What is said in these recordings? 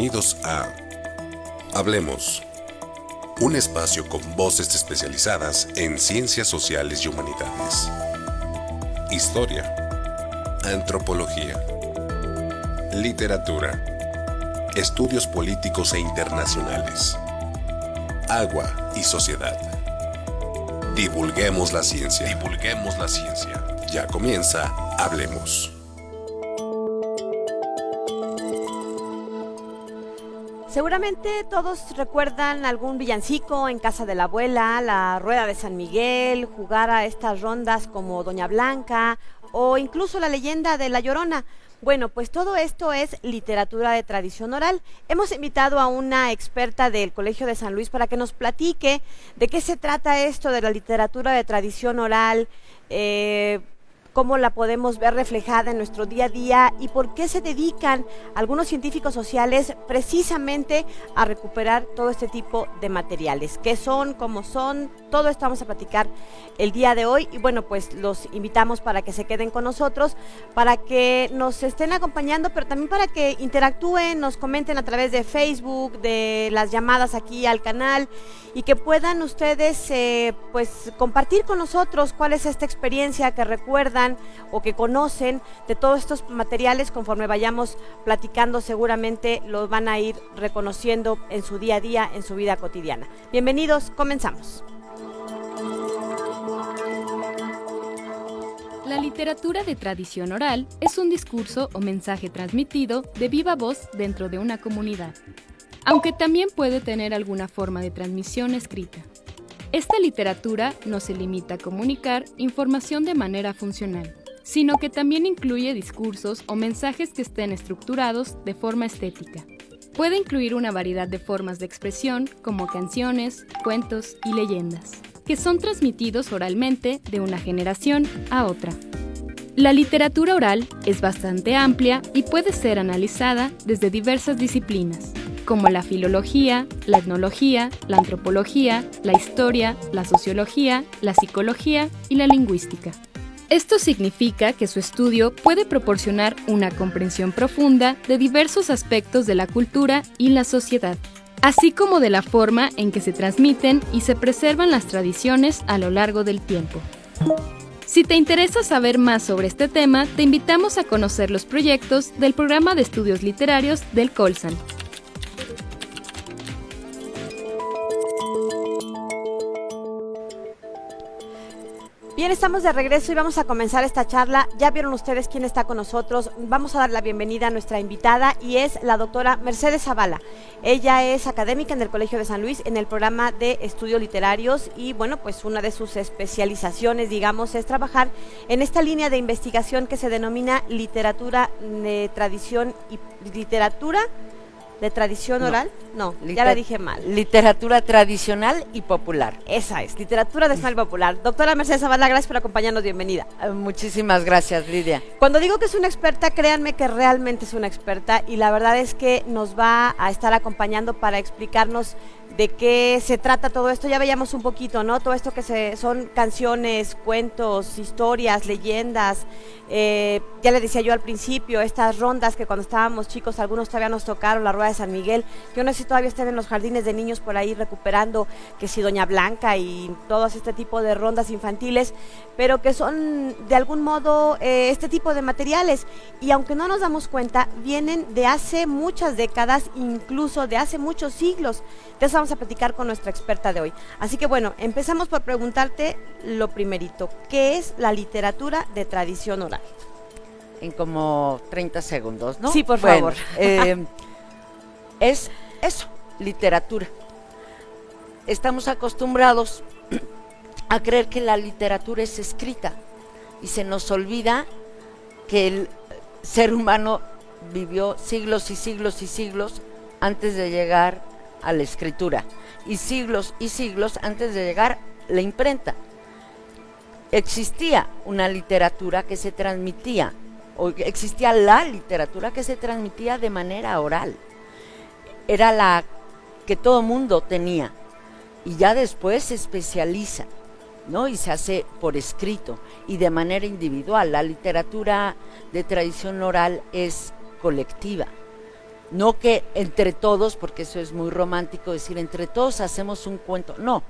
Bienvenidos a Hablemos, un espacio con voces especializadas en ciencias sociales y humanidades, historia, antropología, literatura, estudios políticos e internacionales, agua y sociedad. Divulguemos la ciencia. Divulguemos la ciencia. Ya comienza Hablemos. Seguramente todos recuerdan algún villancico en casa de la abuela, la rueda de San Miguel, jugar a estas rondas como Doña Blanca o incluso la leyenda de La Llorona. Bueno, pues todo esto es literatura de tradición oral. Hemos invitado a una experta del Colegio de San Luis para que nos platique de qué se trata esto de la literatura de tradición oral, cómo la podemos ver reflejada en nuestro día a día y por qué se dedican algunos científicos sociales precisamente a recuperar todo este tipo de materiales. ¿Qué son? ¿Cómo son? Todo esto vamos a platicar el día de hoy y bueno, pues los invitamos para que se queden con nosotros, para que nos estén acompañando, pero también para que interactúen, nos comenten a través de Facebook, de las llamadas aquí al canal y que puedan ustedes pues compartir con nosotros cuál es esta experiencia que recuerdan o que conocen de todos estos materiales. Conforme vayamos platicando seguramente los van a ir reconociendo en su día a día, en su vida cotidiana. Bienvenidos, comenzamos. La literatura de tradición oral es un discurso o mensaje transmitido de viva voz dentro de una comunidad, aunque también puede tener alguna forma de transmisión escrita. Esta literatura no se limita a comunicar información de manera funcional, sino que también incluye discursos o mensajes que estén estructurados de forma estética. Puede incluir una variedad de formas de expresión como canciones, cuentos y leyendas, que son transmitidos oralmente de una generación a otra. La literatura oral es bastante amplia y puede ser analizada desde diversas disciplinas, como la filología, la etnología, la antropología, la historia, la sociología, la psicología y la lingüística. Esto significa que su estudio puede proporcionar una comprensión profunda de diversos aspectos de la cultura y la sociedad, así como de la forma en que se transmiten y se preservan las tradiciones a lo largo del tiempo. Si te interesa saber más sobre este tema, te invitamos a conocer los proyectos del Programa de Estudios Literarios del Colsan. Bien, estamos de regreso y vamos a comenzar esta charla. Ya vieron ustedes quién está con nosotros. Vamos a dar la bienvenida a nuestra invitada y es la doctora Mercedes Zavala. Ella es académica en el Colegio de San Luis en el programa de estudios literarios y bueno, pues una de sus especializaciones, digamos, es trabajar en esta línea de investigación que se denomina literatura de tradición y literatura de tradición oral. No, ya la dije mal. Literatura tradicional y popular. Esa es, literatura tradicional y popular. Doctora Mercedes Zavala, gracias por acompañarnos, bienvenida. Muchísimas gracias, Lidia. Cuando digo que es una experta, créanme que realmente es una experta y la verdad es que nos va a estar acompañando para explicarnos de qué se trata todo esto. Ya veíamos un poquito, ¿no? Todo esto que son canciones, cuentos, historias, leyendas. Ya le decía yo al principio, estas rondas que cuando estábamos chicos algunos todavía nos tocaron, la rueda de San Miguel. Yo no sé si todavía estén en los jardines de niños por ahí recuperando que si Doña Blanca y todos este tipo de rondas infantiles, pero que son de algún modo este tipo de materiales y aunque no nos damos cuenta, vienen de hace muchas décadas, incluso de hace muchos siglos. De eso vamos a platicar con nuestra experta de hoy. Así que bueno, empezamos por preguntarte lo primerito, ¿qué es la literatura de tradición oral? En como 30 segundos, ¿no? Sí, por favor. Es eso, literatura. Estamos acostumbrados a creer que la literatura es escrita y se nos olvida que el ser humano vivió siglos y siglos y siglos antes de llegar a la escritura y siglos antes de llegar a la imprenta. Existía una literatura que se transmitía, o existía la literatura que se transmitía de manera oral. Era la que todo mundo tenía y ya después se especializa, ¿no? Y se hace por escrito y de manera individual. La literatura de tradición oral es colectiva. No que entre todos, porque eso es muy romántico decir entre todos hacemos un cuento, no,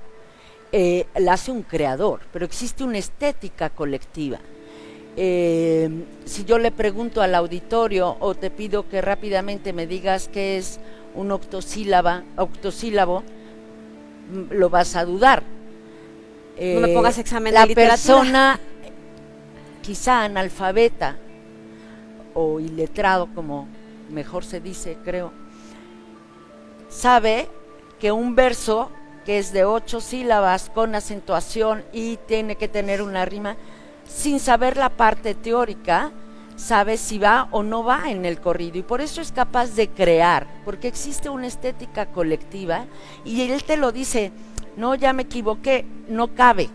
la hace un creador, pero existe una estética colectiva. Si yo le pregunto al auditorio o te pido que rápidamente me digas qué es un octosílabo, lo vas a dudar. No me pongas examen de la literatura. persona quizá analfabeta o iletrado, como mejor se dice, creo, sabe que un verso que es de 8 sílabas con acentuación y tiene que tener una rima, sin saber la parte teórica, sabe si va o no va en el corrido, y por eso es capaz de crear, porque existe una estética colectiva, y él te lo dice, no, ya me equivoqué, no cabe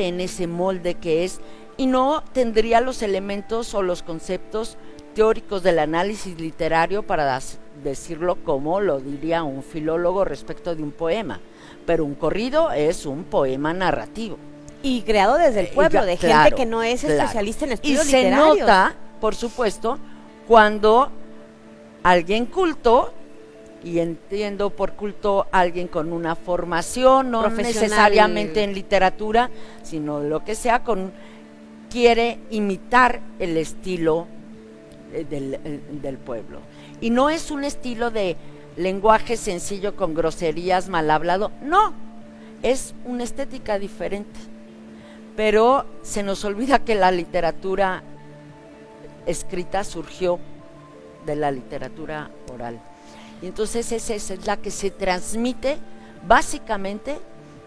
en ese molde que es, y no tendría los elementos o los conceptos teóricos del análisis literario para decirlo como lo diría un filólogo respecto de un poema, pero un corrido es un poema narrativo. Y creado desde el pueblo, de claro, gente que no es especialista en estudios literarios. Y se nota, por supuesto, cuando alguien culto, y entiendo por culto alguien con una formación, no necesariamente en literatura, sino lo que sea, quiere imitar el estilo del pueblo. Y no es un estilo de lenguaje sencillo con groserías, mal hablado, no, es una estética diferente. Pero se nos olvida que la literatura escrita surgió de la literatura oral. Y entonces esa es la que se transmite básicamente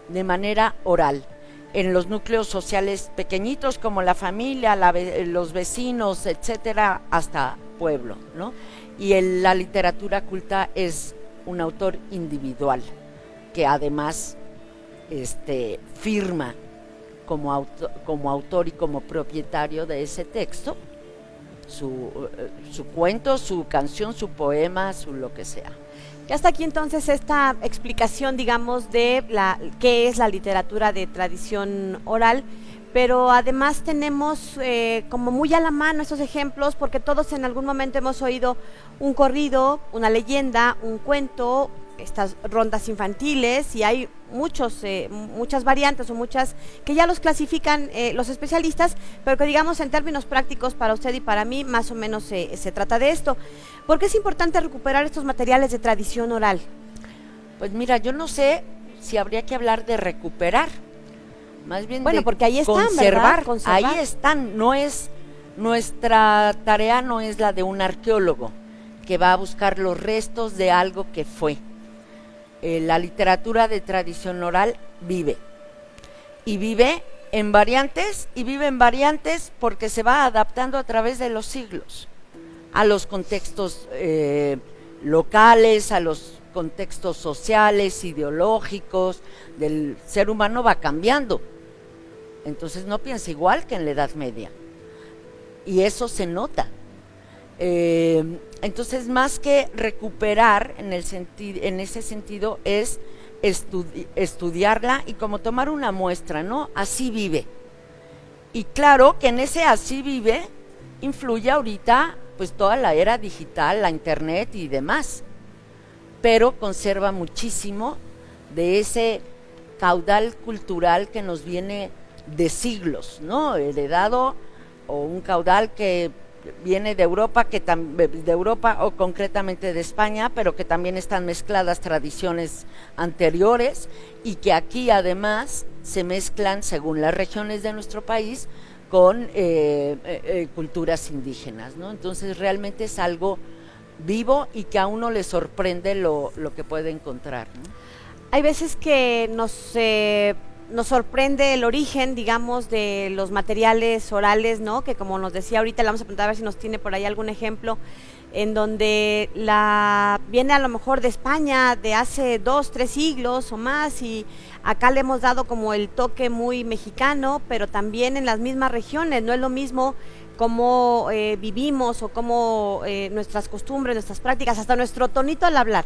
de manera oral, en los núcleos sociales pequeñitos como la familia, los vecinos, etcétera, hasta pueblo, ¿no? Y la literatura culta es un autor individual que además firma como autor y como propietario de ese texto su cuento, su canción, su poema, su lo que sea. Y hasta aquí entonces esta explicación, digamos, de qué es la literatura de tradición oral, pero además tenemos como muy a la mano estos ejemplos, porque todos en algún momento hemos oído un corrido, una leyenda, un cuento, estas rondas infantiles, y hay muchas variantes o muchas que ya los clasifican los especialistas, pero que digamos en términos prácticos para usted y para mí más o menos se trata de esto. ¿Por qué es importante recuperar estos materiales de tradición oral? Pues mira, yo no sé si habría que hablar de recuperar, más bien bueno, de porque ahí están, conservar. ¿verdad? Conservar. Ahí están, no es nuestra tarea, no es la de un arqueólogo que va a buscar los restos de algo que fue. La literatura de tradición oral vive, y vive en variantes, porque se va adaptando a través de los siglos, a los contextos locales, a los contextos sociales, ideológicos, del ser humano va cambiando, entonces no piensa igual que en la Edad Media, y eso se nota. Entonces, más que recuperar en ese sentido es estudiarla y como tomar una muestra, ¿no? Así vive. Y claro que en ese así vive influye ahorita pues toda la era digital, la internet y demás, pero conserva muchísimo de ese caudal cultural que nos viene de siglos, ¿no? Heredado, o un caudal que viene de Europa, o concretamente de España, pero que también están mezcladas tradiciones anteriores, y que aquí además se mezclan según las regiones de nuestro país con culturas indígenas, ¿no? Entonces realmente es algo vivo y que a uno le sorprende lo que puede encontrar, ¿no? Hay veces que nos sorprende el origen, digamos, de los materiales orales, ¿no? Que como nos decía ahorita, le vamos a preguntar a ver si nos tiene por ahí algún ejemplo, en donde viene a lo mejor de España de hace 2, 3 siglos o más, y acá le hemos dado como el toque muy mexicano, pero también en las mismas regiones. No es lo mismo cómo vivimos o cómo nuestras costumbres, nuestras prácticas, hasta nuestro tonito al hablar,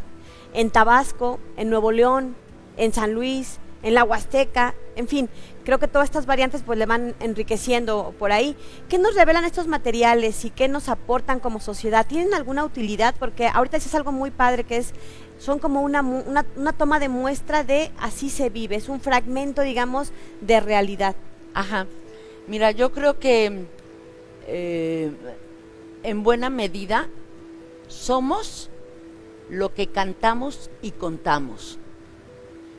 en Tabasco, en Nuevo León, en San Luis, en la Huasteca, en fin, creo que todas estas variantes pues le van enriqueciendo por ahí. ¿Qué nos revelan estos materiales y qué nos aportan como sociedad? ¿Tienen alguna utilidad? Porque ahorita es algo muy padre que son como una toma de muestra de así se vive, es un fragmento, digamos, de realidad. Ajá. Mira, yo creo que en buena medida somos lo que cantamos y contamos.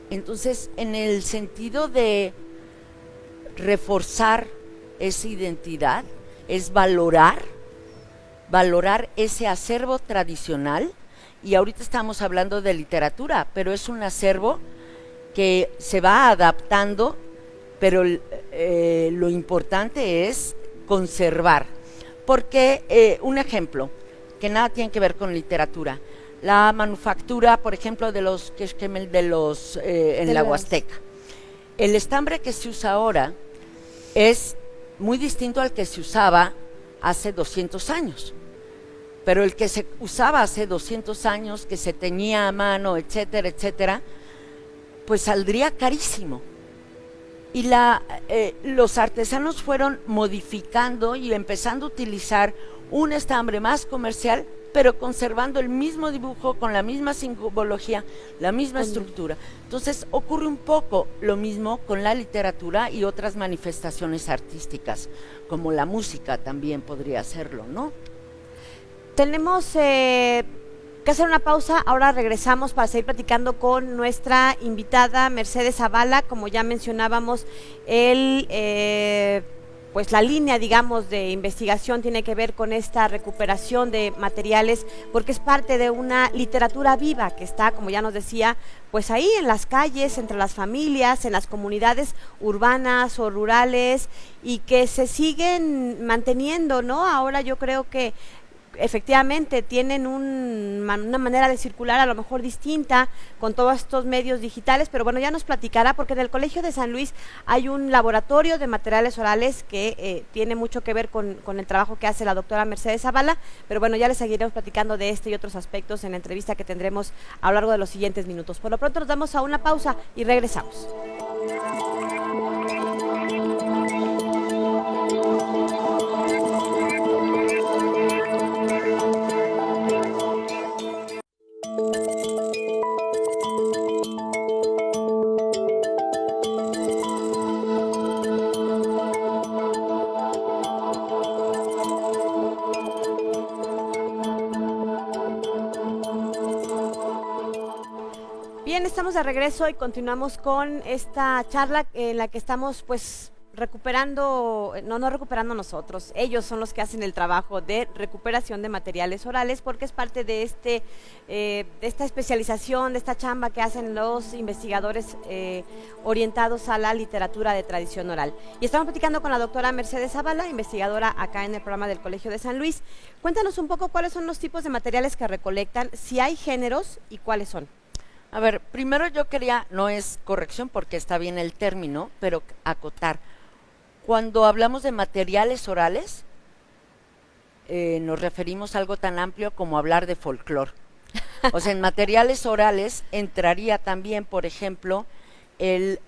Entonces, en el sentido de reforzar esa identidad, es valorar ese acervo tradicional, y ahorita estamos hablando de literatura, pero es un acervo que se va adaptando, pero lo importante es conservar. Porque, un ejemplo, que nada tiene que ver con literatura, la manufactura, por ejemplo, de los en la Huasteca. El estambre que se usa ahora es muy distinto al que se usaba hace 200 años. Pero el que se usaba hace 200 años, que se teñía a mano, etcétera, etcétera, pues saldría carísimo. Y los artesanos fueron modificando y empezando a utilizar un estambre más comercial, pero conservando el mismo dibujo, con la misma simbología, la misma estructura. Entonces ocurre un poco lo mismo con la literatura y otras manifestaciones artísticas, como la música también podría hacerlo, ¿no? Tenemos que hacer una pausa, ahora regresamos para seguir platicando con nuestra invitada Mercedes Zavala. Como ya mencionábamos, pues la línea, digamos, de investigación tiene que ver con esta recuperación de materiales, porque es parte de una literatura viva que está, como ya nos decía, pues ahí en las calles, entre las familias, en las comunidades urbanas o rurales, y que se siguen manteniendo, ¿no? Ahora yo creo que efectivamente tienen una manera de circular a lo mejor distinta con todos estos medios digitales, pero bueno, ya nos platicará, porque en el Colegio de San Luis hay un laboratorio de materiales orales que tiene mucho que ver con el trabajo que hace la doctora Mercedes Zavala, pero bueno, ya les seguiremos platicando de este y otros aspectos en la entrevista que tendremos a lo largo de los siguientes minutos. Por lo pronto nos damos a una pausa y regresamos. Bien, estamos de regreso y continuamos con esta charla en la que estamos pues recuperando, no recuperando nosotros, ellos son los que hacen el trabajo de recuperación de materiales orales, porque es parte de esta especialización, de esta chamba que hacen los investigadores orientados a la literatura de tradición oral. Y estamos platicando con la doctora Mercedes Zavala, investigadora acá en el programa del Colegio de San Luis. Cuéntanos un poco cuáles son los tipos de materiales que recolectan, si hay géneros y cuáles son. A ver, primero yo quería, no es corrección porque está bien el término, pero acotar. Cuando hablamos de materiales orales, nos referimos a algo tan amplio como hablar de folclore. O sea, en materiales orales entraría también, por ejemplo, el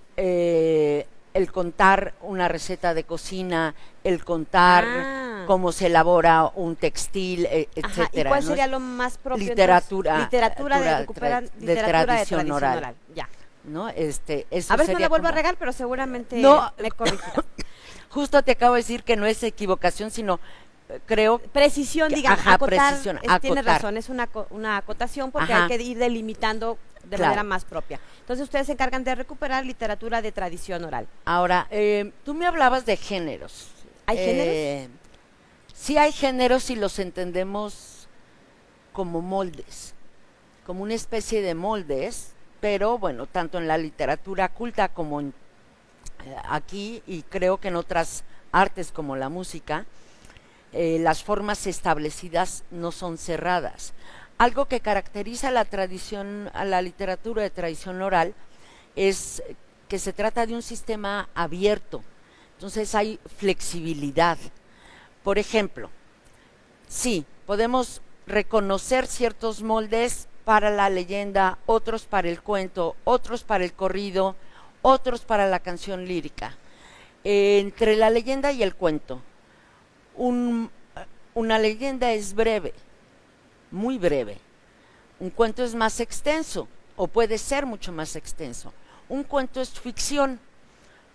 contar una receta de cocina, el contar cómo se elabora un textil, etcétera. ¿Y cuál ¿no? sería lo más propio? Literatura. Literatura de tradición oral. Ya. ¿No? Eso a ver si no la vuelvo como... a regar, pero seguramente me corregirá. Justo te acabo de decir que no es equivocación, sino creo... Precisión, digamos, acotar, precisión, tiene acotar. razón, es una acotación porque hay que ir delimitando de manera más propia. Entonces ustedes se encargan de recuperar literatura de tradición oral. Ahora, tú me hablabas de géneros. ¿Hay géneros? Sí hay géneros si los entendemos como moldes, como una especie de moldes, pero bueno, tanto en la literatura culta como aquí, y creo que en otras artes como la música, las formas establecidas no son cerradas. Algo que caracteriza a la literatura de tradición oral es que se trata de un sistema abierto, entonces hay flexibilidad. Por ejemplo, sí, podemos reconocer ciertos moldes para la leyenda, otros para el cuento, otros para el corrido, otros para la canción lírica. Entre la leyenda y el cuento, una leyenda es breve, muy breve. Un cuento es más extenso, o puede ser mucho más extenso. Un cuento es ficción,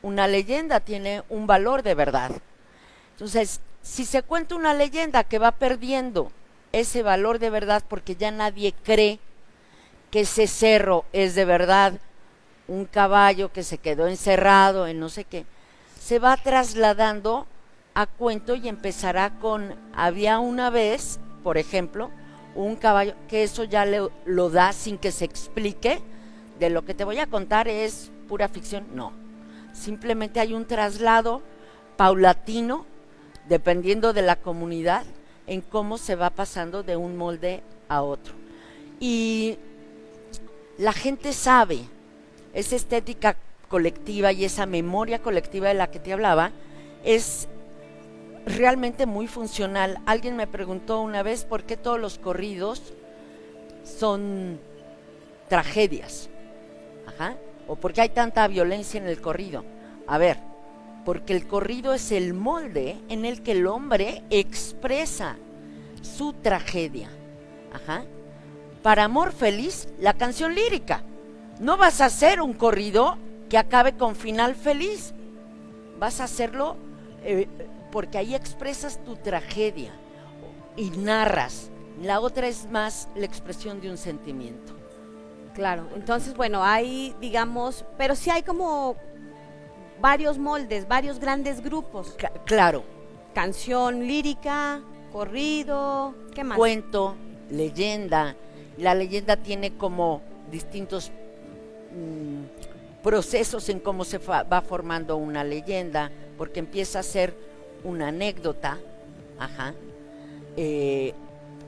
una leyenda tiene un valor de verdad. Entonces, si se cuenta una leyenda que va perdiendo ese valor de verdad porque ya nadie cree que ese cerro es de verdad un caballo que se quedó encerrado en no sé qué, se va trasladando a cuento y empezará con había una vez, por ejemplo, un caballo, que eso ya lo da sin que se explique. De lo que te voy a contar es pura ficción, no. Simplemente hay un traslado paulatino, dependiendo de la comunidad, en cómo se va pasando de un molde a otro. Y la gente sabe, esa estética colectiva y esa memoria colectiva de la que te hablaba, es realmente muy funcional. Alguien me preguntó una vez por qué todos los corridos son tragedias, o por qué hay tanta violencia en el corrido. A ver, porque el corrido es el molde en el que el hombre expresa su tragedia. Para amor feliz, la canción lírica. No vas a hacer un corrido que acabe con final feliz. Vas a hacerlo porque ahí expresas tu tragedia y narras. La otra es más la expresión de un sentimiento. Claro, entonces bueno, hay digamos, pero sí hay como varios moldes, varios grandes grupos. Claro. Canción lírica, corrido, ¿qué más? Cuento, leyenda. La leyenda tiene como distintos procesos en cómo se va formando una leyenda, porque empieza a ser una anécdota,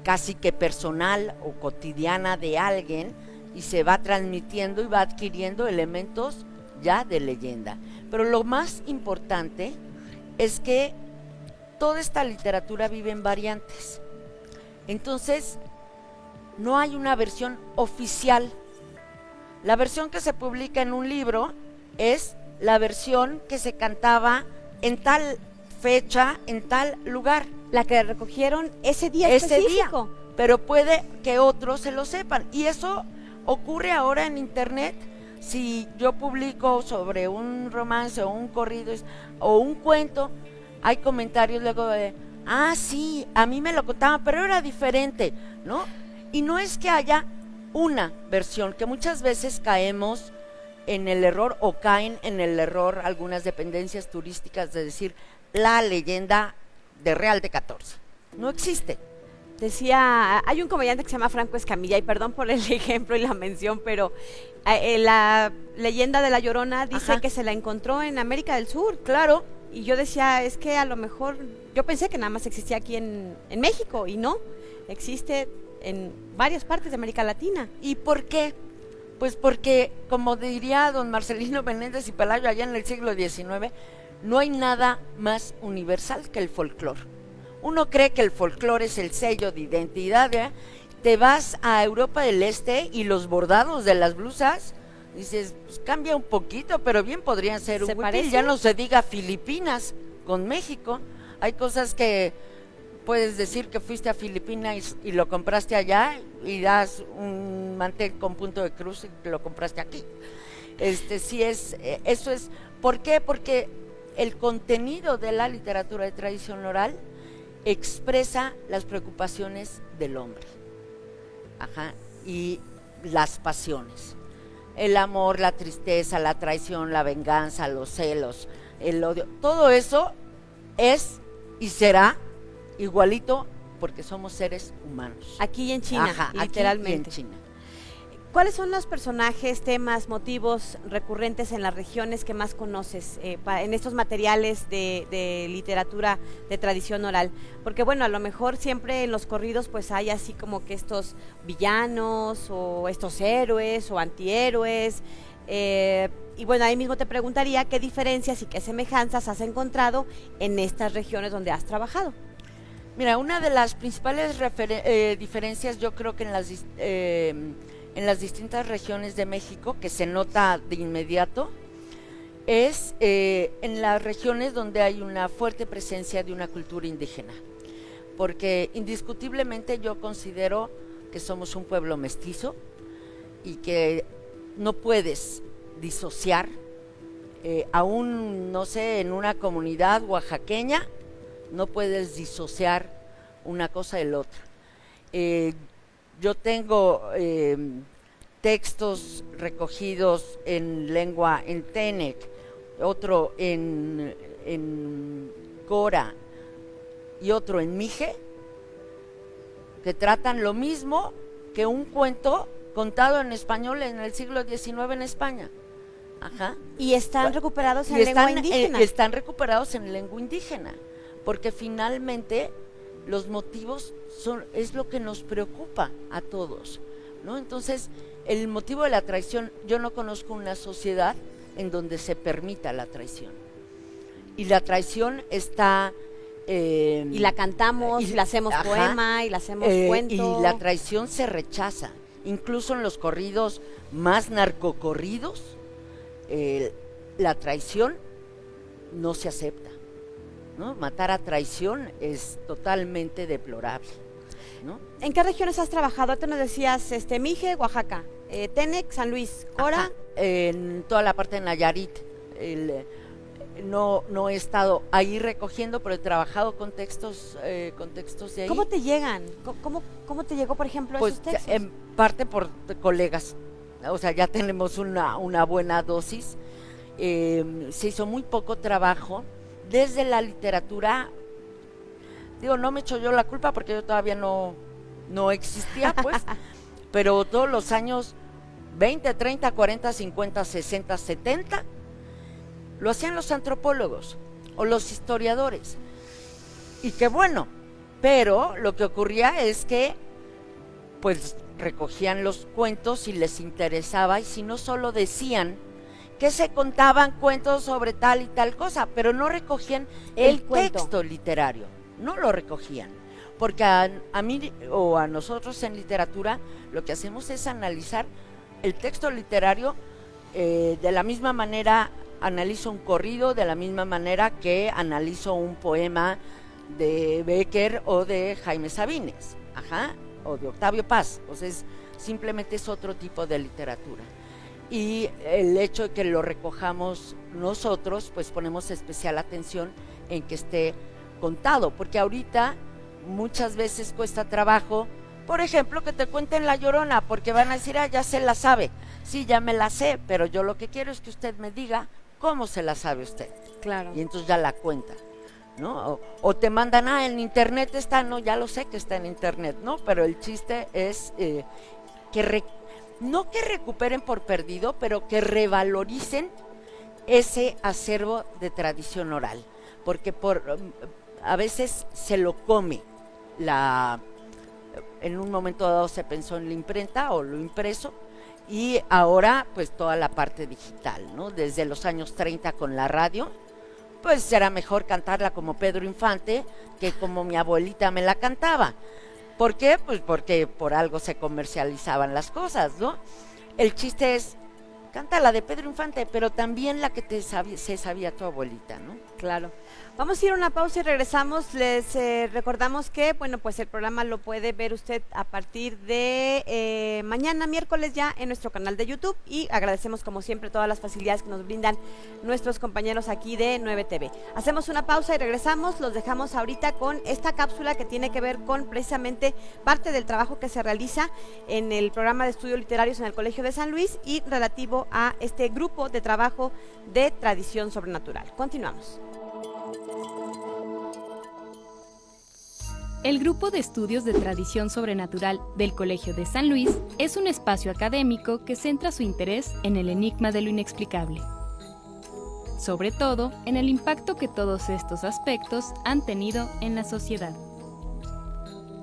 casi que personal o cotidiana de alguien, y se va transmitiendo y va adquiriendo elementos ya de leyenda. Pero lo más importante es que toda esta literatura vive en variantes. Entonces, no hay una versión oficial. La versión que se publica en un libro es la versión que se cantaba en tal fecha, en tal lugar. La que recogieron ese día específico. Pero puede que otros se lo sepan. Y eso ocurre ahora en internet. Si yo publico sobre un romance o un corrido o un cuento, hay comentarios luego de, sí, a mí me lo contaban, pero era diferente, ¿no? Y no es que haya una versión, que muchas veces caemos en el error, o caen en el error algunas dependencias turísticas, de decir la leyenda de Real de 14. No existe. Decía, hay un comediante que se llama Franco Escamilla, y perdón por el ejemplo y la mención, pero la leyenda de La Llorona dice que se la encontró en América del Sur. Claro. Y yo decía, es que a lo mejor, yo pensé que nada más existía aquí en México, y no, existe en varias partes de América Latina. ¿Y por qué? Pues porque, como diría don Marcelino Menéndez y Pelayo allá en el siglo XIX, no hay nada más universal que el folclore. Uno cree que el folclore es el sello de identidad, ¿eh? Te vas a Europa del Este y los bordados de las blusas, dices, pues cambia un poquito, pero bien podrían ser un huipil. Ya no se diga Filipinas con México. Hay cosas que puedes decir que fuiste a Filipinas y lo compraste allá, y das un mantel con punto de cruz y lo compraste aquí. Sí es, eso es, ¿por qué? Porque el contenido de la literatura de tradición oral expresa las preocupaciones del hombre, y las pasiones, el amor, la tristeza, la traición, la venganza, los celos, el odio, todo eso es y será igualito porque somos seres humanos. Aquí en China, literalmente. Aquí en China. ¿Cuáles son los personajes, temas, motivos recurrentes en las regiones que más conoces en estos materiales de literatura de tradición oral? Porque bueno, a lo mejor siempre en los corridos pues hay así como que estos villanos o estos héroes o antihéroes. Y bueno, ahí mismo te preguntaría qué diferencias y qué semejanzas has encontrado en estas regiones donde has trabajado. Mira, una de las principales diferencias, yo creo que en las distintas regiones de México, que se nota de inmediato, es en las regiones donde hay una fuerte presencia de una cultura indígena, porque indiscutiblemente yo considero que somos un pueblo mestizo y que no puedes disociar, aún, no sé, en una comunidad oaxaqueña, no puedes disociar una cosa del otra. Yo tengo textos recogidos en lengua en Tenec, otro en Cora y otro en Mije, que tratan lo mismo que un cuento contado en español en el siglo XIX en España. Ajá. Y están recuperados en lengua indígena. Están recuperados en lengua indígena, porque finalmente los motivos es lo que nos preocupa a todos, ¿no? Entonces, el motivo de la traición, yo no conozco una sociedad en donde se permita la traición. Y la traición está... y la cantamos, y la hacemos poema, y la hacemos cuento. Y la traición se rechaza, incluso en los corridos más narcocorridos, la traición no se acepta, ¿no? Matar a traición es totalmente deplorable, ¿no? ¿En qué regiones has trabajado? Ahorita nos decías Mije, Oaxaca, Tenec, San Luis, Cora. Ajá, en toda la parte de Nayarit. No he estado ahí recogiendo, pero he trabajado con textos de ahí. ¿Cómo te llegan? ¿Cómo te llegó, por ejemplo, pues, esos textos? En parte por colegas, o sea, ya tenemos una buena dosis. Se hizo muy poco trabajo desde la literatura. Digo, no me echo yo la culpa porque yo todavía no existía, pues, pero todos los años 20, 30, 40, 50, 60, 70, lo hacían los antropólogos o los historiadores. Y qué bueno, pero lo que ocurría es que, pues, recogían los cuentos si les interesaba, y si no, solo decían que se contaban cuentos sobre tal y tal cosa, pero no recogían el texto literario, no lo recogían, porque a mí o a nosotros en literatura lo que hacemos es analizar el texto literario. De la misma manera analizo un corrido, de la misma manera que analizo un poema de Bécquer o de Jaime Sabines, o de Octavio Paz. O sea, simplemente es otro tipo de literatura. Y el hecho de que lo recojamos nosotros, pues ponemos especial atención en que esté contado, porque ahorita muchas veces cuesta trabajo, por ejemplo, que te cuenten La Llorona, porque van a decir, ya se la sabe. Sí, ya me la sé, pero yo lo que quiero es que usted me diga cómo se la sabe usted. Claro. Y entonces ya la cuenta, ¿no? O te mandan, en internet está, no, ya lo sé que está en internet, ¿no? Pero el chiste es no que recuperen por perdido, pero que revaloricen ese acervo de tradición oral, porque a veces se lo come en un momento dado se pensó en la imprenta o lo impreso, y ahora pues toda la parte digital, ¿no? Desde los años 30 con la radio, pues será mejor cantarla como Pedro Infante que como mi abuelita me la cantaba. ¿Por qué? Pues porque por algo se comercializaban las cosas, ¿no? El chiste es, canta la de Pedro Infante, pero también la que se sabía tu abuelita, ¿no? Claro. Vamos a ir a una pausa y regresamos. Les recordamos que, bueno, pues el programa lo puede ver usted a partir de mañana, miércoles, ya en nuestro canal de YouTube, y agradecemos como siempre todas las facilidades que nos brindan nuestros compañeros aquí de 9TV. Hacemos una pausa y regresamos. Los dejamos ahorita con esta cápsula que tiene que ver con precisamente parte del trabajo que se realiza en el programa de estudios literarios en el Colegio de San Luis y relativo a este grupo de trabajo de tradición sobrenatural. Continuamos. El Grupo de Estudios de Tradición Sobrenatural del Colegio de San Luis es un espacio académico que centra su interés en el enigma de lo inexplicable, sobre todo en el impacto que todos estos aspectos han tenido en la sociedad.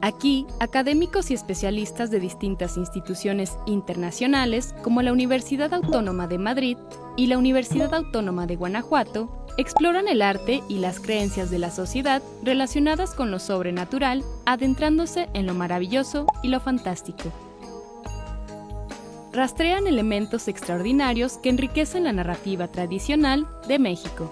Aquí, académicos y especialistas de distintas instituciones internacionales, como la Universidad Autónoma de Madrid y la Universidad Autónoma de Guanajuato, exploran el arte y las creencias de la sociedad relacionadas con lo sobrenatural, adentrándose en lo maravilloso y lo fantástico. rastrean elementos extraordinarios que enriquecen la narrativa tradicional de México.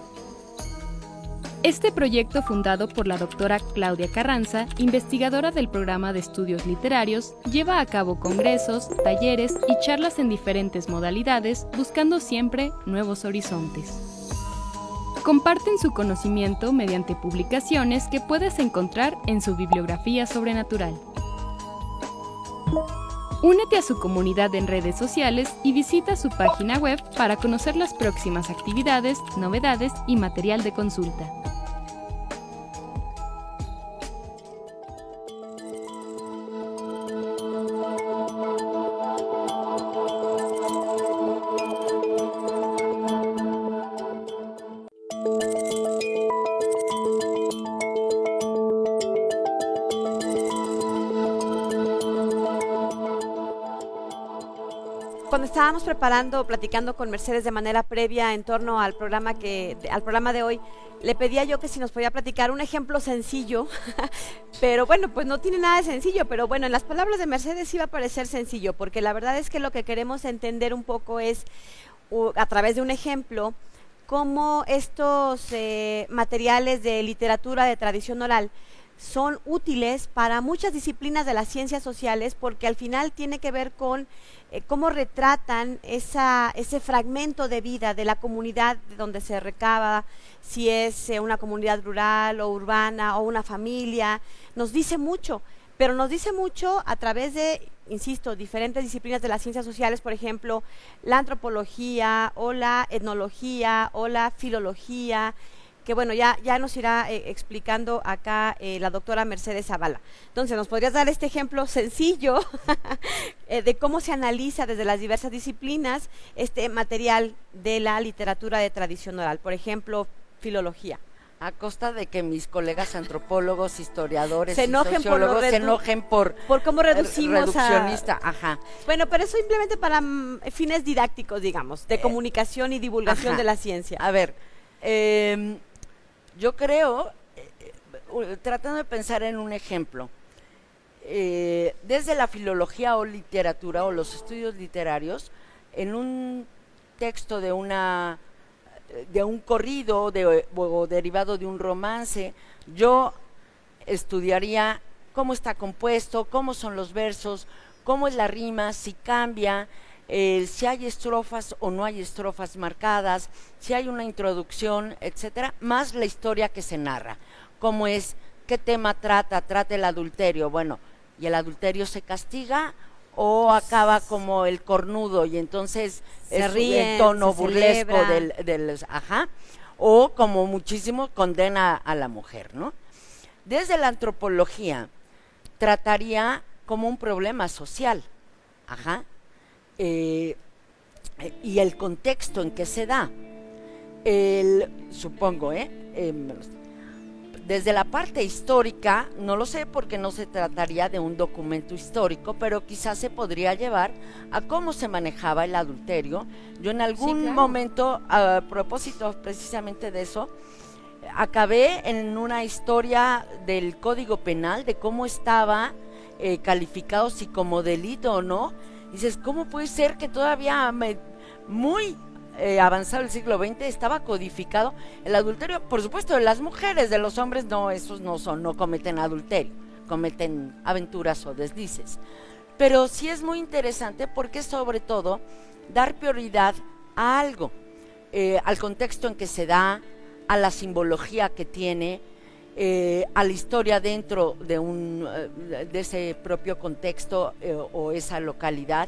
Este proyecto, fundado por la doctora Claudia Carranza, investigadora del programa de estudios literarios, lleva a cabo congresos, talleres y charlas en diferentes modalidades, buscando siempre nuevos horizontes. Comparten su conocimiento mediante publicaciones que puedes encontrar en su bibliografía sobrenatural. Únete a su comunidad en redes sociales y visita su página web para conocer las próximas actividades, novedades y material de consulta. Cuando estábamos platicando con Mercedes de manera previa en torno al programa de hoy, le pedía yo que si nos podía platicar un ejemplo sencillo, pero bueno, pues no tiene nada de sencillo, pero bueno, en las palabras de Mercedes sí va a parecer sencillo, porque la verdad es que lo que queremos entender un poco es, a través de un ejemplo, cómo estos materiales de literatura de tradición oral son útiles para muchas disciplinas de las ciencias sociales, porque al final tiene que ver con cómo retratan ese fragmento de vida de la comunidad de donde se recaba, si es una comunidad rural o urbana o una familia. Nos dice mucho, pero nos dice mucho a través de, insisto, diferentes disciplinas de las ciencias sociales, por ejemplo, la antropología o la etnología o la filología, que bueno, ya nos irá explicando acá la doctora Mercedes Zavala. Entonces, ¿nos podrías dar este ejemplo sencillo de cómo se analiza desde las diversas disciplinas este material de la literatura de tradición oral? Por ejemplo, filología. A costa de que mis colegas antropólogos, historiadores se enojen y sociólogos se enojen por cómo reducimos reduccionista. Ajá. Bueno, pero eso simplemente para fines didácticos, digamos, de comunicación y divulgación de la ciencia. A ver, yo creo, tratando de pensar en un ejemplo, desde la filología o literatura o los estudios literarios, en un texto de un corrido o derivado de un romance, yo estudiaría cómo está compuesto, cómo son los versos, cómo es la rima, si cambia, si hay estrofas o no hay estrofas marcadas, si hay una introducción, etcétera, más la historia que se narra, cómo es, qué tema trata el adulterio, bueno, y el adulterio se castiga o acaba como el cornudo y entonces se es ríen, el tono se burlesco celebra. o como muchísimo condena a la mujer, ¿no? Desde la antropología trataría como un problema social, y el contexto en que se da, supongo, desde la parte histórica, no lo sé porque no se trataría de un documento histórico, pero quizás se podría llevar a cómo se manejaba el adulterio. Yo en algún momento, a propósito precisamente de eso, acabé en una historia del Código Penal, de cómo estaba calificado, si como delito o no. Dices, ¿cómo puede ser que todavía muy avanzado el siglo XX estaba codificado el adulterio? Por supuesto, de las mujeres, de los hombres no, esos no cometen adulterio, cometen aventuras o deslices. Pero sí es muy interesante porque sobre todo dar prioridad a algo, al contexto en que se da, a la simbología que tiene, a la historia dentro de ese propio contexto o esa localidad,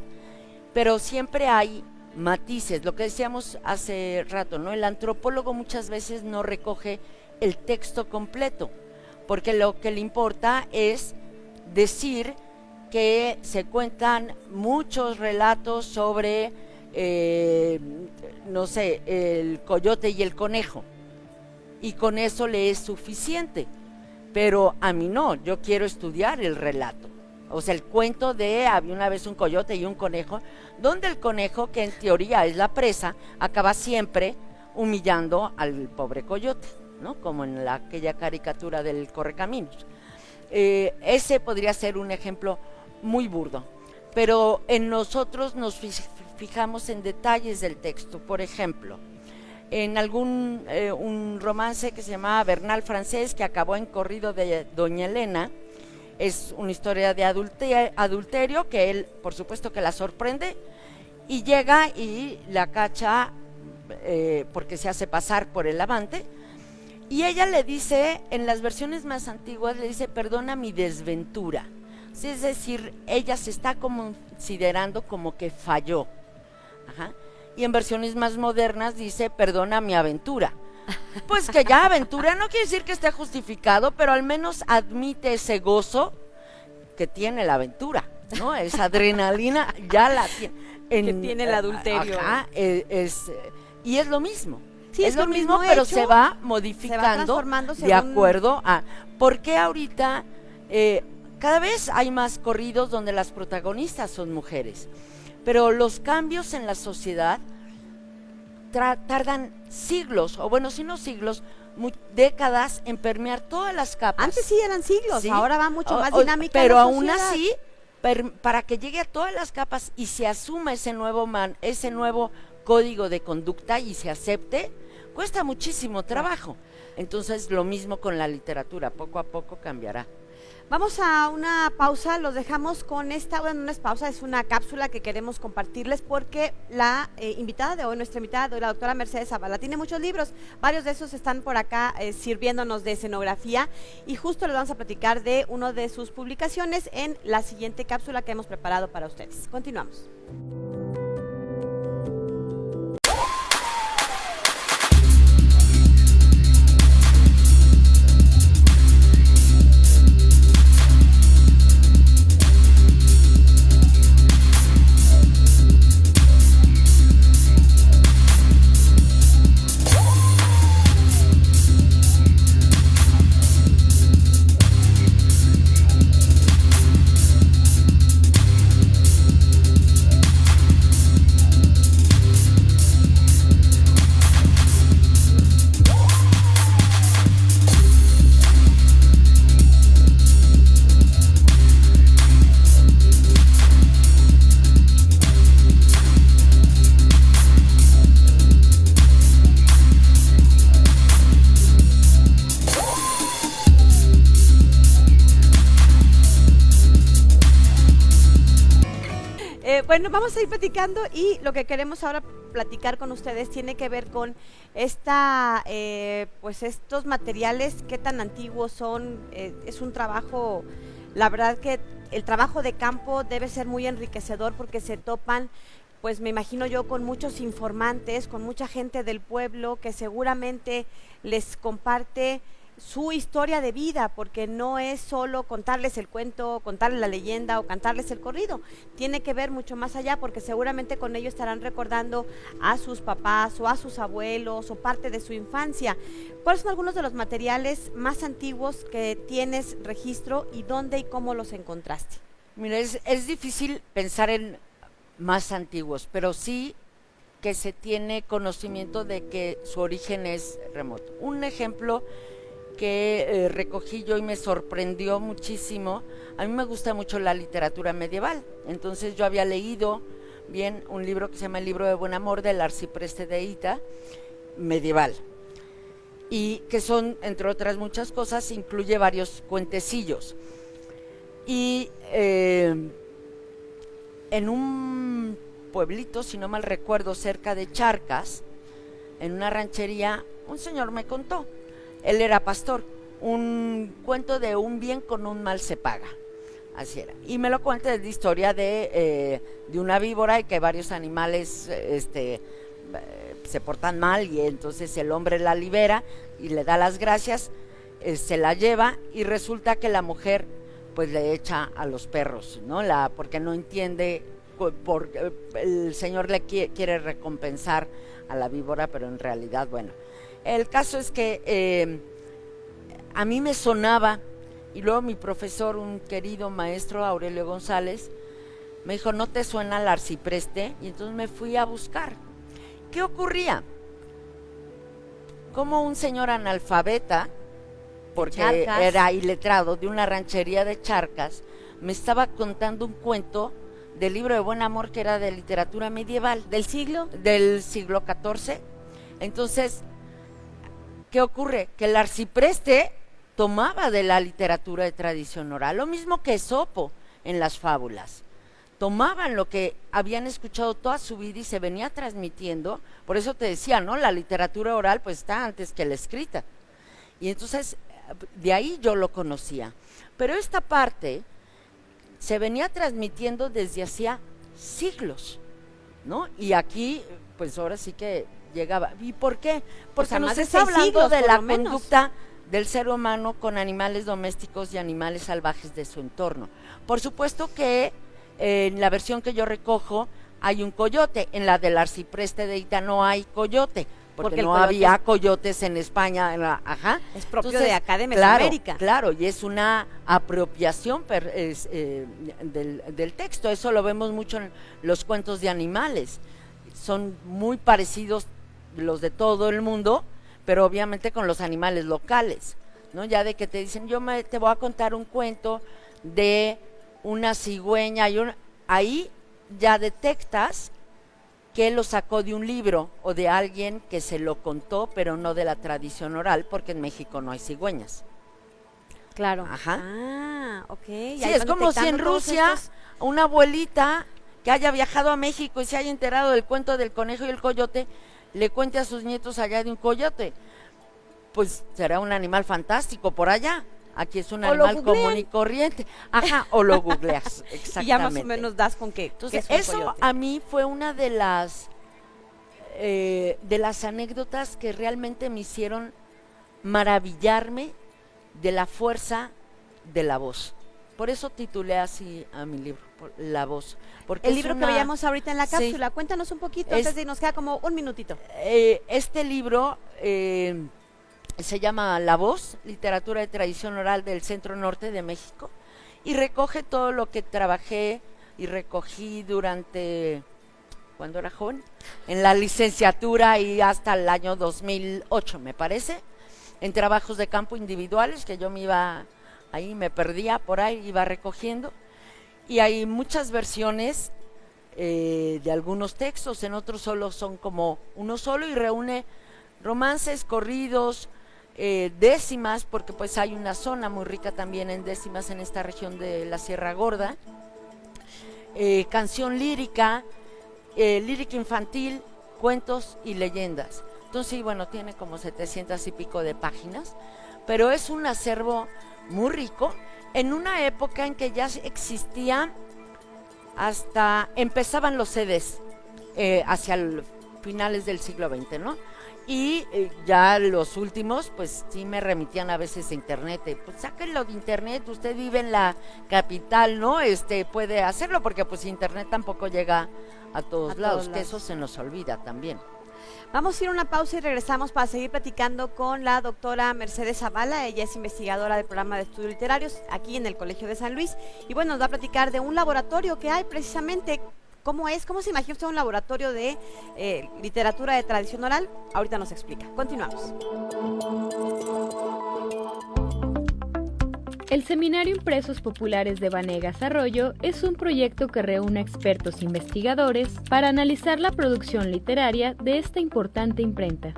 pero siempre hay matices, lo que decíamos hace rato, ¿no? El antropólogo muchas veces no recoge el texto completo, porque lo que le importa es decir que se cuentan muchos relatos sobre, no sé, el coyote y el conejo, y con eso le es suficiente, pero a mí no, yo quiero estudiar el relato, o sea, el cuento de había una vez un coyote y un conejo, donde el conejo, que en teoría es la presa, acaba siempre humillando al pobre coyote, ¿no? Como en aquella caricatura del Correcaminos. Ese podría ser un ejemplo muy burdo. pero en nosotros nos fijamos en detalles del texto. Por ejemplo, en un romance que se llamaba Bernal francés, que acabó en Corrido de Doña Elena, es una historia de adulterio que él, por supuesto que la sorprende, y llega y la cacha porque se hace pasar por el amante, y ella le dice, en las versiones más antiguas, le dice, perdona mi desventura. Es decir, ella se está considerando como que falló. Ajá. Y en versiones más modernas dice, perdona mi aventura. Pues que ya aventura no quiere decir que esté justificado, pero al menos admite ese gozo que tiene la aventura, ¿no? Esa adrenalina ya la tiene. Que tiene el adulterio. Ajá, y es lo mismo. Sí, es lo mismo, pero hecho, se va modificando transformando de acuerdo a... Porque ahorita cada vez hay más corridos donde las protagonistas son mujeres, pero los cambios en la sociedad tardan siglos, o bueno, si no siglos, décadas en permear todas las capas. Antes sí eran siglos, ¿sí? Ahora va mucho más dinámica. Pero la aún sociedad. así, para que llegue a todas las capas y se asuma ese nuevo código de conducta y se acepte, cuesta muchísimo trabajo. Entonces, lo mismo con la literatura, poco a poco cambiará. Vamos a una pausa, los dejamos con no es pausa, es una cápsula que queremos compartirles porque la invitada de hoy, nuestra invitada de hoy, la doctora Mercedes Zavala, tiene muchos libros, varios de esos están por acá sirviéndonos de escenografía y justo les vamos a platicar de una de sus publicaciones en la siguiente cápsula que hemos preparado para ustedes. Continuamos. Bueno, vamos a ir platicando y lo que queremos ahora platicar con ustedes tiene que ver con pues estos materiales, qué tan antiguos son. Es un trabajo, la verdad que el trabajo de campo debe ser muy enriquecedor porque se topan, pues me imagino yo, con muchos informantes, con mucha gente del pueblo que seguramente les comparte su historia de vida, porque no es solo contarles el cuento, contarles la leyenda o cantarles el corrido, tiene que ver mucho más allá, porque seguramente con ello estarán recordando a sus papás o a sus abuelos o parte de su infancia. ¿Cuáles son algunos de los materiales más antiguos que tienes registro y dónde y cómo los encontraste? Mira, es difícil pensar en más antiguos, pero sí que se tiene conocimiento de que su origen es remoto. Un ejemplo que recogí yo y me sorprendió muchísimo. A mí me gusta mucho la literatura medieval, entonces yo había leído bien un libro que se llama El libro de buen amor del arcipreste de Hita, medieval, y que son, entre otras muchas cosas, incluye varios cuentecillos. Y en un pueblito, si no mal recuerdo, cerca de Charcas, en una ranchería, un señor me contó, él era pastor, un cuento de un bien con un mal se paga, así era, y me lo cuenta, es la historia de una víbora y que varios animales se portan mal y entonces el hombre la libera y le da las gracias, se la lleva y resulta que la mujer pues le echa a los perros, ¿no? Porque no entiende, el señor le quiere recompensar a la víbora, pero en realidad, bueno, el caso es que a mí me sonaba, y luego mi profesor, un querido maestro, Aurelio González, me dijo, ¿no te suena el arcipreste? Y entonces me fui a buscar. ¿Qué ocurría? Como un señor analfabeta, porque era iletrado, de una ranchería de Charcas, me estaba contando un cuento del libro de Buen Amor, que era de literatura medieval. ¿Del siglo? Del siglo XIV. Entonces, ¿qué ocurre? Que el arcipreste tomaba de la literatura de tradición oral, lo mismo que Esopo en las fábulas. Tomaban lo que habían escuchado toda su vida y se venía transmitiendo. Por eso te decía, ¿no? La literatura oral pues está antes que la escrita. Y entonces, de ahí yo lo conocía. Pero esta parte se venía transmitiendo desde hacía siglos, ¿no? Y aquí, pues ahora sí que llegaba. ¿Y por qué? Porque sea, nos más de está 6 hablando siglos, de por la lo menos. conducta del ser humano con animales domésticos y animales salvajes de su entorno. Por supuesto que en la versión que yo recojo hay un coyote, en la del arcipreste de Ita no hay coyote, porque el no coyote había coyotes en España, ajá. Es propio Entonces, de acá de claro, Mesoamérica. claro, y es una apropiación del texto. Eso lo vemos mucho en los cuentos de animales. Son muy parecidos los de todo el mundo, pero obviamente con los animales locales, ¿no? Ya de que te dicen, te voy a contar un cuento de una cigüeña, ahí ya detectas que lo sacó de un libro o de alguien que se lo contó, pero no de la tradición oral, porque en México no hay cigüeñas. Claro. Ajá. Ah, ok. Sí, es como si en Rusia una abuelita que haya viajado a México y se haya enterado del cuento del conejo y el coyote, le cuente a sus nietos allá de un coyote. Pues será un animal fantástico por allá. Aquí es un animal común y corriente. Ajá, o lo googleas, exactamente. Y ya más o menos das con qué. Entonces, qué es un eso coyote. a mí fue una de las anécdotas que realmente me hicieron maravillarme de la fuerza de la voz. Por eso titulé así a mi libro, La Voz. Porque El libro que veíamos ahorita en la cápsula, cuéntanos un poquito, antes de nos queda como un minutito. Este libro se llama La Voz, literatura de tradición oral del Centro Norte de México, y recoge todo lo que trabajé y recogí durante, cuando era joven, en la licenciatura y hasta el año 2008, me parece, en trabajos de campo individuales, que yo me iba ahí, me perdía por ahí, iba recogiendo, y hay muchas versiones de algunos textos, en otros solo son como uno solo y reúne romances, corridos, décimas, porque pues hay una zona muy rica también en décimas en esta región de la Sierra Gorda, canción lírica, lírica infantil, cuentos y leyendas. Entonces, bueno, tiene como 700 y pico de páginas, pero es un acervo muy rico en una época en que ya existía, empezaban los CDs hacia finales del siglo XX, ¿no? Y ya los últimos, pues sí me remitían a veces a internet. Pues sáquenlo de internet, usted vive en la capital, ¿no? Puede hacerlo, porque pues internet tampoco llega a todos lados, que eso se nos olvida también. Vamos a ir a una pausa y regresamos para seguir platicando con la doctora Mercedes Zavala. Ella es investigadora del programa de estudios literarios aquí en el Colegio de San Luis. Y bueno, nos va a platicar de un laboratorio que hay precisamente. ¿Cómo se imagina usted un laboratorio de literatura de tradición oral? Ahorita nos explica. Continuamos. El Seminario Impresos Populares de Vanegas Arroyo es un proyecto que reúne expertos investigadores para analizar la producción literaria de esta importante imprenta.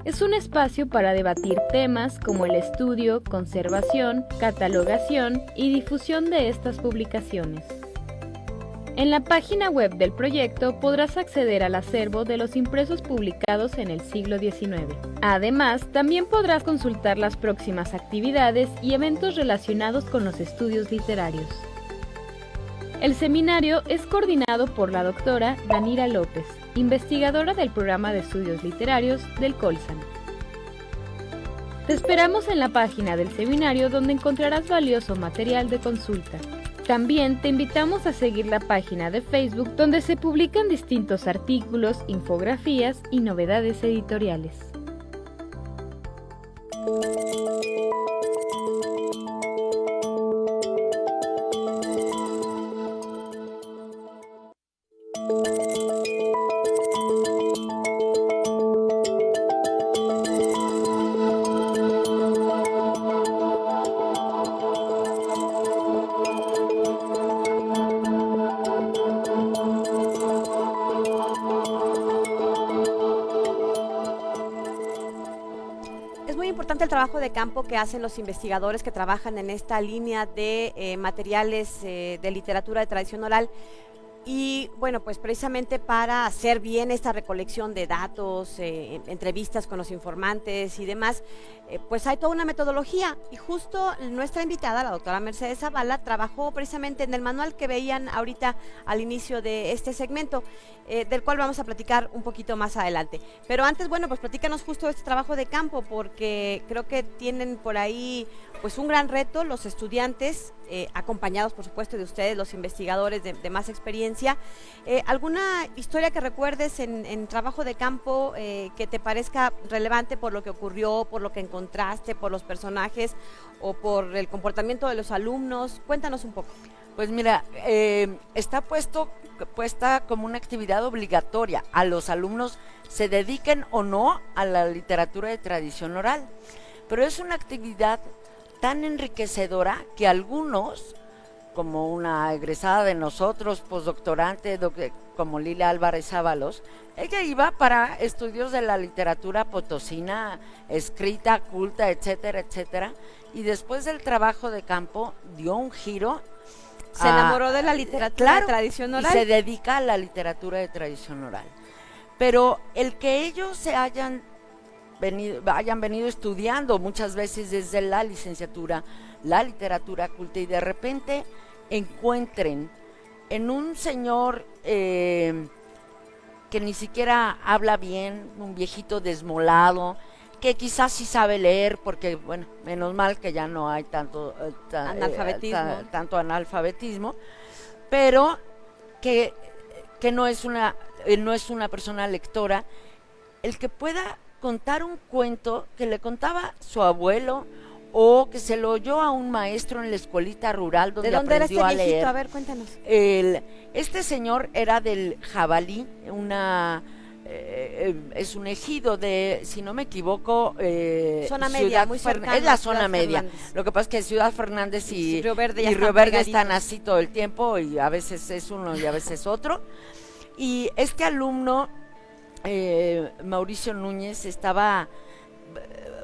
Es un espacio para debatir temas como el estudio, conservación, catalogación y difusión de estas publicaciones. En la página web del proyecto podrás acceder al acervo de los impresos publicados en el siglo XIX. Además, también podrás consultar las próximas actividades y eventos relacionados con los estudios literarios. El seminario es coordinado por la doctora Danira López, investigadora del programa de estudios literarios del Colsan. Te esperamos en la página del seminario, donde encontrarás valioso material de consulta. También te invitamos a seguir la página de Facebook, donde se publican distintos artículos, infografías y novedades editoriales. Es muy importante el trabajo de campo que hacen los investigadores que trabajan en esta línea de materiales de literatura de tradición oral. Y bueno, pues precisamente para hacer bien esta recolección de datos, entrevistas con los informantes y demás, pues hay toda una metodología. Y justo nuestra invitada, la doctora Mercedes Zavala, trabajó precisamente en el manual que veían ahorita al inicio de este segmento, del cual vamos a platicar un poquito más adelante. Pero antes, bueno, pues platícanos justo de este trabajo de campo, porque creo que tienen por ahí pues un gran reto los estudiantes, acompañados por supuesto de ustedes, los investigadores de más experiencia. ¿Alguna historia que recuerdes en trabajo de campo que te parezca relevante por lo que ocurrió, por lo que encontraste, por los personajes o por el comportamiento de los alumnos? Cuéntanos un poco. Pues mira, está puesta como una actividad obligatoria a los alumnos, se dediquen o no a la literatura de tradición oral, pero es una actividad tan enriquecedora que algunos, como una egresada de nosotros, postdoctorante, como Lila Álvarez Ábalos, ella iba para estudios de la literatura potosina, escrita, culta, etcétera, etcétera, y después del trabajo de campo dio un giro. Se enamoró de la literatura de tradición oral. Y se dedica a la literatura de tradición oral. Pero el que ellos hayan venido estudiando muchas veces desde la licenciatura, la literatura culta, y de repente encuentren en un señor que ni siquiera habla bien, un viejito desmolado, que quizás sí sabe leer, porque bueno, menos mal que ya no hay tanto analfabetismo, pero que no es una persona lectora, el que pueda contar un cuento que le contaba su abuelo o que se lo oyó a un maestro en la escuelita rural donde ¿De dónde aprendió era este a viejito? leer. A ver, cuéntanos. Este señor era del Jabalí, es un ejido de, si no me equivoco, zona media, muy cercana. Es la zona Ciudad media. Fernández. Lo que pasa es que Ciudad Fernández y Río Verde, Río Verde están así todo el tiempo, y a veces es uno y a veces otro. Y este alumno, Mauricio Núñez, estaba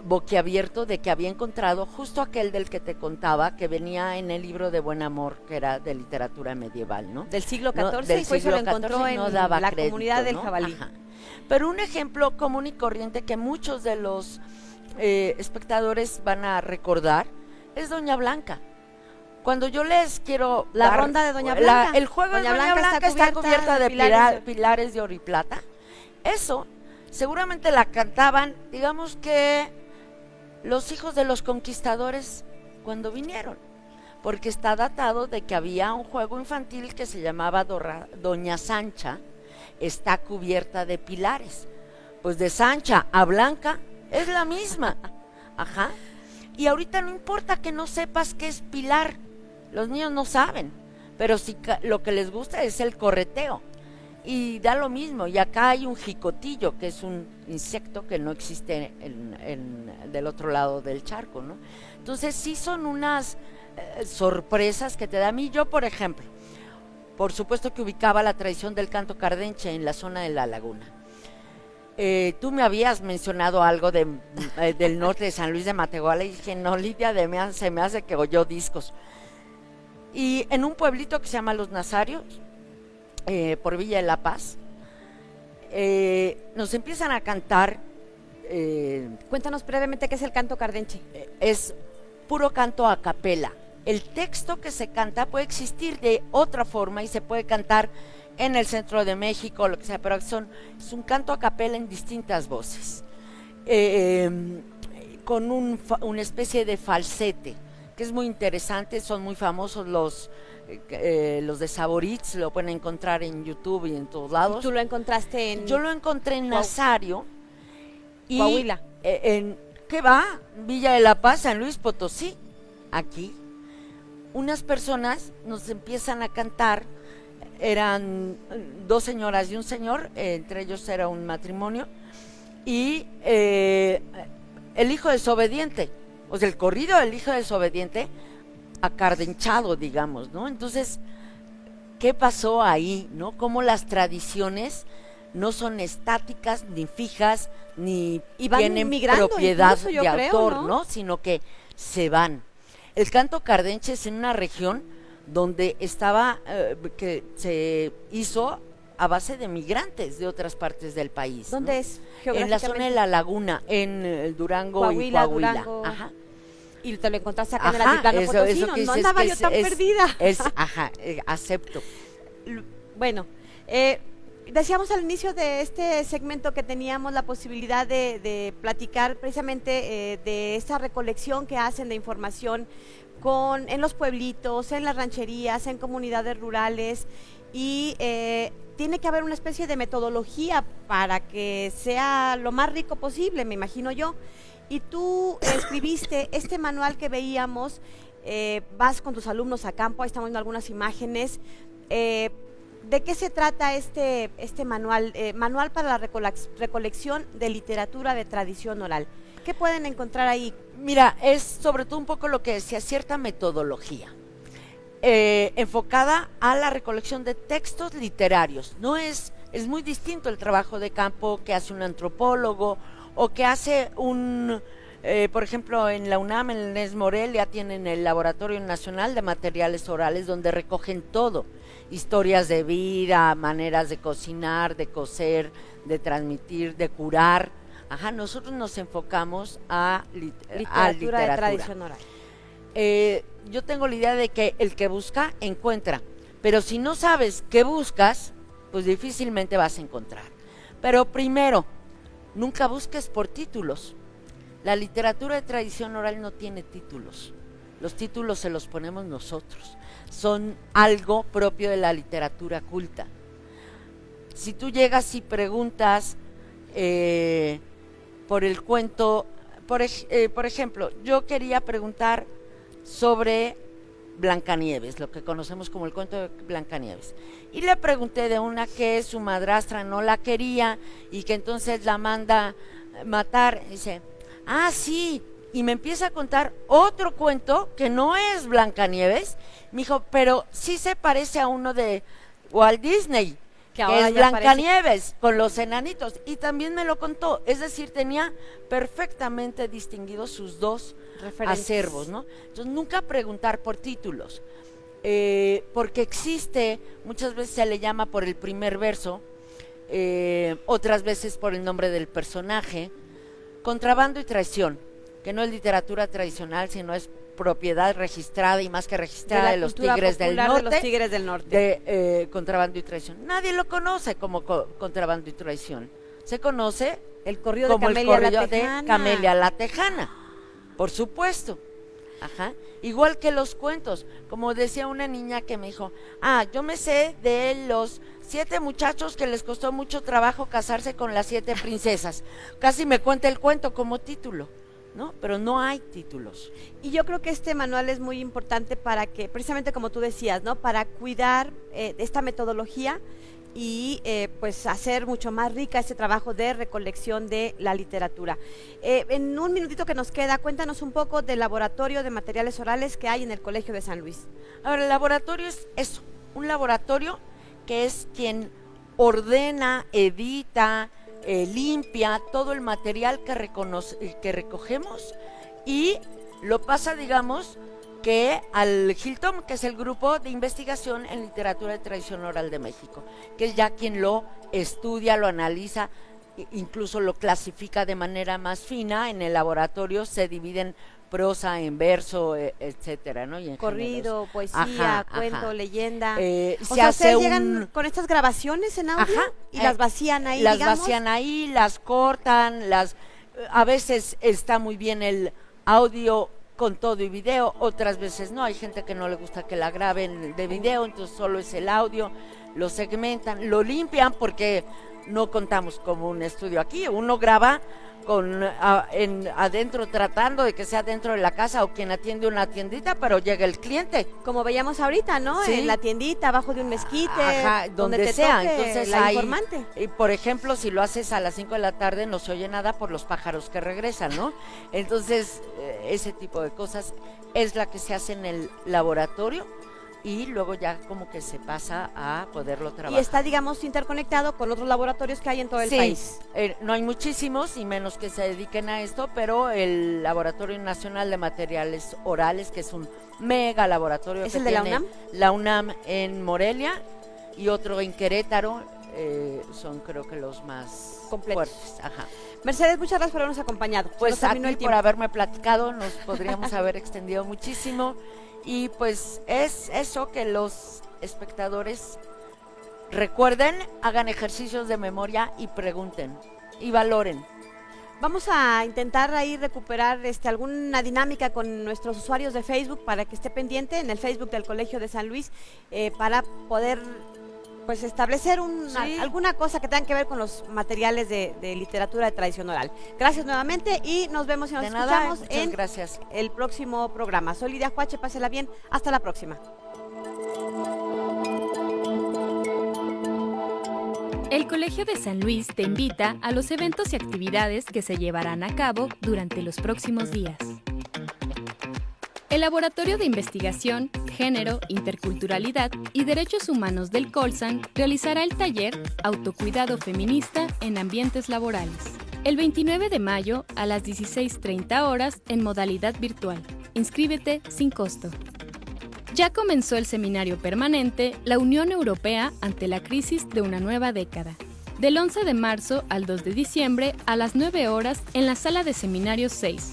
boquiabierto de que había encontrado justo aquel del que te contaba, que venía en el libro de Buen Amor, que era de literatura medieval, ¿no? Del siglo XIV, No, del y pues se siglo lo encontró XIV, en no daba la crédito, comunidad del ¿no? Jabalí. Ajá. Pero un ejemplo común y corriente que muchos de los espectadores van a recordar es Doña Blanca. Cuando yo les quiero La ronda de Doña Blanca. El juego de Doña Blanca está cubierta de pilares de oro y plata. Eso seguramente la cantaban, digamos que los hijos de los conquistadores cuando vinieron, porque está datado de que había un juego infantil que se llamaba Doña Sancha, está cubierta de pilares. Pues de Sancha a Blanca es la misma. Ajá. Y ahorita no importa que no sepas qué es pilar, los niños no saben, pero sí lo que les gusta es el correteo. Y da lo mismo, y acá hay un jicotillo, que es un insecto que no existe del otro lado del charco, ¿no? Entonces sí son unas sorpresas que te da. A mí, yo por ejemplo, por supuesto que ubicaba la tradición del canto cardenche en la zona de la laguna. Tú me habías mencionado algo del norte de San Luis de Matehuala, y dije, no, Lidia, se me hace que oyó discos. Y en un pueblito que se llama Los Nazarios, por Villa de la Paz, nos empiezan a cantar. Cuéntanos brevemente qué es el canto cardenche. Es puro canto a capela. El texto que se canta puede existir de otra forma y se puede cantar en el centro de México, lo que sea, pero es un canto a capela en distintas voces, con una especie de falsete, que es muy interesante. Son muy famosos los de Saboritz, lo pueden encontrar en YouTube y en todos lados. ¿Y tú lo encontraste en...? Yo lo encontré en Nazario. Coahuila. ¿Qué va? Villa de la Paz, San Luis Potosí. Aquí unas personas nos empiezan a cantar. Eran dos señoras y un señor, entre ellos era un matrimonio, y el hijo desobediente, o sea, el corrido del hijo desobediente acardenchado, digamos, ¿no? Entonces, ¿qué pasó ahí, no? Cómo las tradiciones no son estáticas, ni fijas, ni Y van tienen migrando propiedad incluso, yo de creo, autor, ¿no? ¿no? Sino que se van. El canto cardenche es en una región donde que se hizo a base de migrantes de otras partes del país. ¿Dónde ¿no? es? En la zona de la laguna, en el Durango y Coahuila, Coahuila. Durango. Ajá. Y te lo encontraste acá en el Ajá, altiplano eso potosino. que No dices andaba que yo tan perdida. Acepto. Bueno, decíamos al inicio de este segmento que teníamos la posibilidad de platicar precisamente de esta recolección que hacen de información en los pueblitos, en las rancherías, en comunidades rurales, y tiene que haber una especie de metodología para que sea lo más rico posible, me imagino yo. Y tú escribiste este manual que veíamos, vas con tus alumnos a campo, ahí estamos viendo algunas imágenes. ¿De qué se trata este manual? Manual para la recolección de literatura de tradición oral. ¿Qué pueden encontrar ahí? Mira, es sobre todo un poco lo que decía, cierta metodología enfocada a la recolección de textos literarios. No es muy distinto el trabajo de campo que hace un antropólogo o que hace por ejemplo, en la UNAM, en el NES Morelia, tienen el Laboratorio Nacional de Materiales Orales, donde recogen todo, historias de vida, maneras de cocinar, de coser, de transmitir, de curar. Ajá, nosotros nos enfocamos a literatura de tradición oral. Yo tengo la idea de que el que busca, encuentra, pero si no sabes qué buscas, pues difícilmente vas a encontrar. Pero primero, nunca busques por títulos. La literatura de tradición oral no tiene títulos. Los títulos se los ponemos nosotros. Son algo propio de la literatura culta. Si tú llegas y preguntas por el cuento, por ejemplo, yo quería preguntar sobre Blancanieves, lo que conocemos como el cuento de Blancanieves. Y le pregunté de una que su madrastra no la quería y que entonces la manda matar. Y dice, sí, y me empieza a contar otro cuento que no es Blancanieves. Me dijo, pero sí se parece a uno de Walt Disney, que es Blancanieves, con los enanitos. Y también me lo contó, es decir, tenía perfectamente distinguidos sus dos acervos, ¿no? Entonces, nunca preguntar por títulos, porque existe, muchas veces se le llama por el primer verso, otras veces por el nombre del personaje. Contrabando y traición, que no es literatura tradicional, sino es propiedad registrada y más que registrada de los Tigres del Norte. De los Tigres del Norte. De contrabando y traición. Nadie lo conoce como contrabando y traición. Se conoce el corrido como de Camelia, el corrido la Tejana. de Camelia la Tejana, por supuesto. Ajá. Igual que los cuentos, como decía una niña que me dijo, yo me sé de los 7 muchachos que les costó mucho trabajo casarse con las 7 princesas. Casi me cuenta el cuento como título, ¿no? Pero no hay títulos. Y yo creo que este manual es muy importante para que, precisamente como tú decías, ¿no? Para cuidar esta metodología y pues hacer mucho más rica este trabajo de recolección de la literatura. En un minutito que nos queda, cuéntanos un poco del laboratorio de materiales orales que hay en el Colegio de San Luis. Ahora, el laboratorio es eso, un laboratorio que es quien ordena, edita, limpia todo el material que recogemos y lo pasa, digamos, que al GILTOM, que es el Grupo de Investigación en Literatura de Tradición Oral de México, que es ya quien lo estudia, lo analiza, incluso lo clasifica de manera más fina. En el laboratorio se dividen prosa, en verso, etcétera, ¿no? Y en corrido, géneros. Poesía, cuento, leyenda. O sea, ustedes llegan con estas grabaciones en audio y las vacían ahí, las digamos. vacían ahí, las cortan, a veces está muy bien el audio con todo y video, otras veces no, hay gente que no le gusta que la graben de video, entonces solo es el audio, lo segmentan, lo limpian porque no contamos como un estudio aquí, uno graba adentro, tratando de que sea dentro de la casa o quien atiende una tiendita, pero llega el cliente. Como veíamos ahorita, ¿no? Sí. En la tiendita, abajo de un mezquite, donde te sea. toque Entonces la informante. Y por ejemplo, si lo haces a las 5 de la tarde, no se oye nada por los pájaros que regresan, ¿no? Entonces, ese tipo de cosas es la que se hace en el laboratorio y luego ya como que se pasa a poderlo trabajar. Y está, digamos, interconectado con otros laboratorios que hay en todo el Sí, país. no hay muchísimos y menos que se dediquen a esto, pero el Laboratorio Nacional de Materiales Orales, que es un mega laboratorio ¿Es que el de la tiene UNAM? la UNAM en Morelia y otro en Querétaro, son creo que los más Completos. fuertes. Ajá. Mercedes, muchas gracias por habernos acompañado. Pues Nos a terminó ti el por tiempo. haberme platicado, nos podríamos haber extendido muchísimo y pues es eso, que los espectadores recuerden, hagan ejercicios de memoria y pregunten y valoren. Vamos a intentar ahí recuperar alguna dinámica con nuestros usuarios de Facebook para que esté pendiente en el Facebook del Colegio de San Luis, para poder pues establecer Sí. alguna cosa que tenga que ver con los materiales de literatura de tradición oral. Gracias nuevamente y nos vemos y nos De nada, escuchamos muchas en gracias. el próximo programa. Soy Lidia Juache, pásela bien, hasta la próxima. El Colegio de San Luis te invita a los eventos y actividades que se llevarán a cabo durante los próximos días. El Laboratorio de Investigación, Género, Interculturalidad y Derechos Humanos del Colsan realizará el taller Autocuidado Feminista en Ambientes Laborales, el 29 de mayo a las 16:30 horas en modalidad virtual. Inscríbete sin costo. Ya comenzó el seminario permanente La Unión Europea ante la crisis de una nueva década, del 11 de marzo al 2 de diciembre a las 9 horas en la sala de seminarios 6.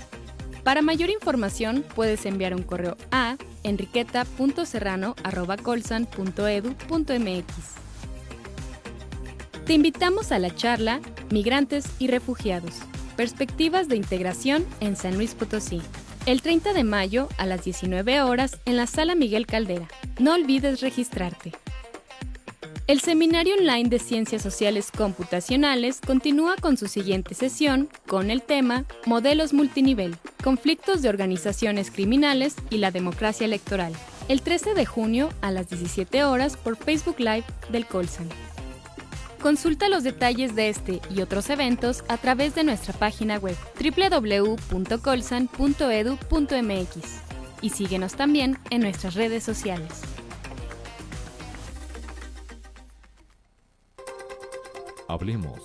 Para mayor información puedes enviar un correo a enriqueta.serrano@colsan.edu.mx. Te invitamos a la charla Migrantes y Refugiados, Perspectivas de Integración en San Luis Potosí, el 30 de mayo a las 19 horas en la Sala Miguel Caldera. No olvides registrarte. El Seminario Online de Ciencias Sociales Computacionales continúa con su siguiente sesión con el tema Modelos Multinivel, Conflictos de Organizaciones Criminales y la Democracia Electoral, el 13 de junio a las 17 horas por Facebook Live del Colsan. Consulta los detalles de este y otros eventos a través de nuestra página web www.colsan.edu.mx y síguenos también en nuestras redes sociales. Hablemos